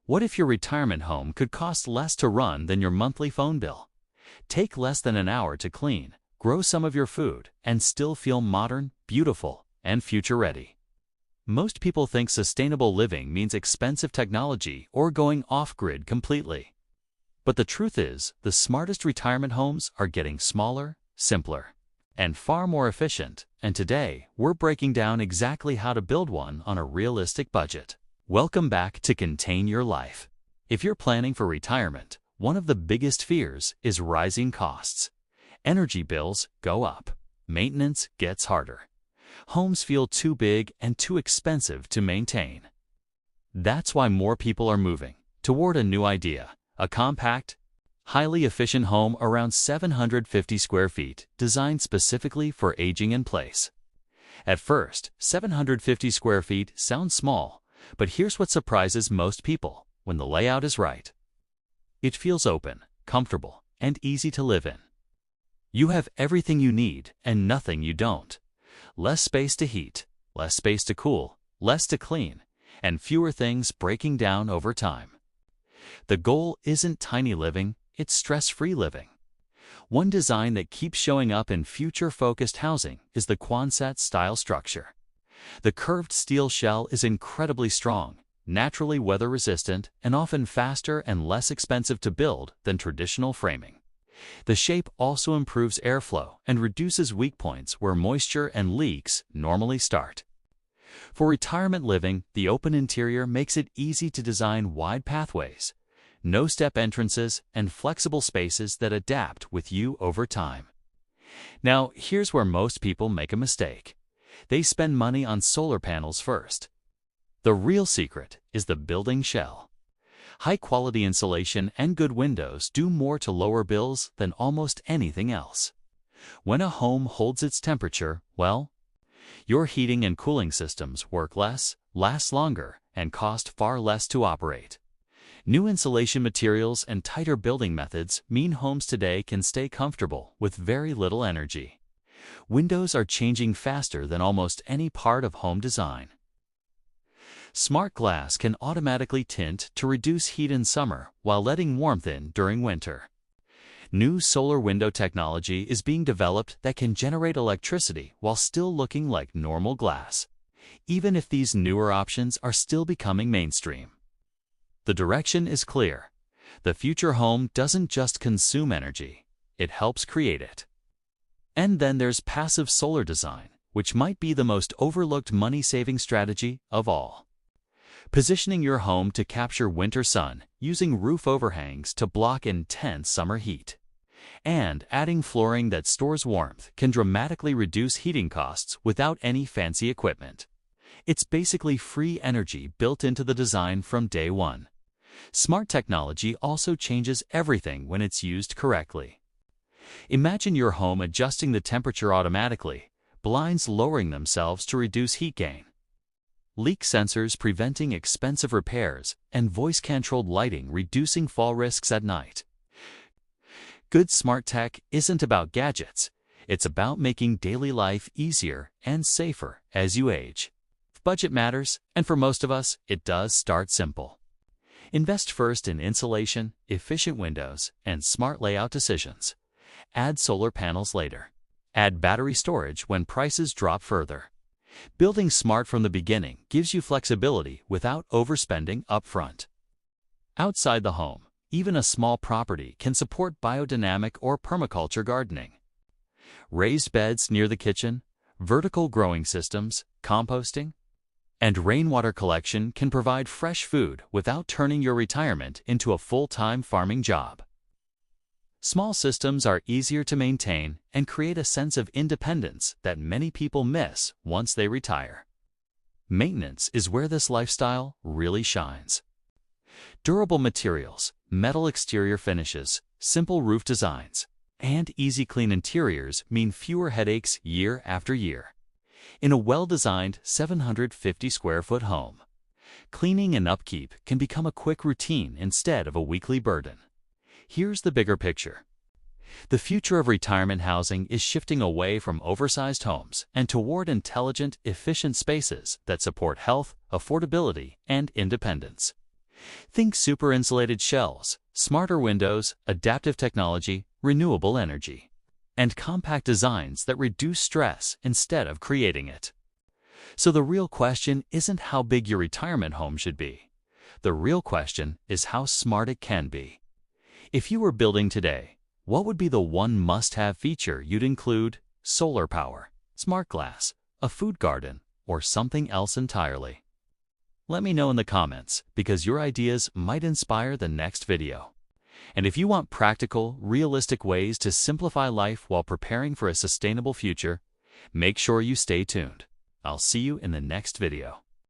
What if your retirement home could cost less to run than your monthly phone bill? Take less than an hour to clean, grow some of your food, and still feel modern, beautiful, and future-ready. Most people think sustainable living means expensive technology or going off-grid completely. But the truth is, the smartest retirement homes are getting smaller, simpler, and far more efficient, and today, we're breaking down exactly how to build one on a realistic budget. Welcome back to Contain Your Life. If you're planning for retirement, one of the biggest fears is rising costs. Energy bills go up. Maintenance gets harder. Homes feel too big and too expensive to maintain. That's why more people are moving toward a new idea, a compact, highly efficient home around 750 square feet, designed specifically for aging in place. At first, 750 square feet sounds small, but here's what surprises most people when the layout is right. It feels open, comfortable, and easy to live in. You have everything you need and nothing you don't. Less space to heat, less space to cool, less to clean, and fewer things breaking down over time. The goal isn't tiny living, it's stress-free living. One design that keeps showing up in future-focused housing is the Quonset style structure. The curved steel shell is incredibly strong, naturally weather-resistant, and often faster and less expensive to build than traditional framing. The shape also improves airflow and reduces weak points where moisture and leaks normally start. For retirement living, the open interior makes it easy to design wide pathways, no-step entrances, and flexible spaces that adapt with you over time. Now, here's where most people make a mistake. They spend money on solar panels first. The real secret is the building shell. High-quality insulation and good windows do more to lower bills than almost anything else. When a home holds its temperature, well, your heating and cooling systems work less, last longer, and cost far less to operate. New insulation materials and tighter building methods mean homes today can stay comfortable with very little energy. Windows are changing faster than almost any part of home design. Smart glass can automatically tint to reduce heat in summer while letting warmth in during winter. New solar window technology is being developed that can generate electricity while still looking like normal glass, even if these newer options are still becoming mainstream. The direction is clear. The future home doesn't just consume energy, it helps create it. And then there's passive solar design, which might be the most overlooked money-saving strategy of all. Positioning your home to capture winter sun, using roof overhangs to block intense summer heat, and adding flooring that stores warmth can dramatically reduce heating costs without any fancy equipment. It's basically free energy built into the design from day one. Smart technology also changes everything when it's used correctly. Imagine your home adjusting the temperature automatically, blinds lowering themselves to reduce heat gain, leak sensors preventing expensive repairs, and voice-controlled lighting reducing fall risks at night. Good smart tech isn't about gadgets. It's about making daily life easier and safer as you age. Budget matters, and for most of us, it does start simple. Invest first in insulation, efficient windows, and smart layout decisions. Add solar panels later. Add battery storage when prices drop further. Building smart from the beginning gives you flexibility without overspending upfront. Outside the home, even a small property can support biodynamic or permaculture gardening. Raised beds near the kitchen, vertical growing systems, composting, and rainwater collection can provide fresh food without turning your retirement into a full-time farming job. Small systems are easier to maintain and create a sense of independence that many people miss once they retire. Maintenance is where this lifestyle really shines. Durable materials, metal exterior finishes, simple roof designs, and easy clean interiors mean fewer headaches year after year. In a well-designed 750 square foot home, cleaning and upkeep can become a quick routine instead of a weekly burden. Here's the bigger picture. The future of retirement housing is shifting away from oversized homes and toward intelligent, efficient spaces that support health, affordability, and independence. Think super insulated shelves, smarter windows, adaptive technology, renewable energy, and compact designs that reduce stress instead of creating it. So the real question isn't how big your retirement home should be. The real question is how smart it can be. If you were building today, what would be the one must-have feature you'd include? Solar power, smart glass, a food garden, or something else entirely? Let me know in the comments, because your ideas might inspire the next video. And if you want practical, realistic ways to simplify life while preparing for a sustainable future, make sure you stay tuned. I'll see you in the next video.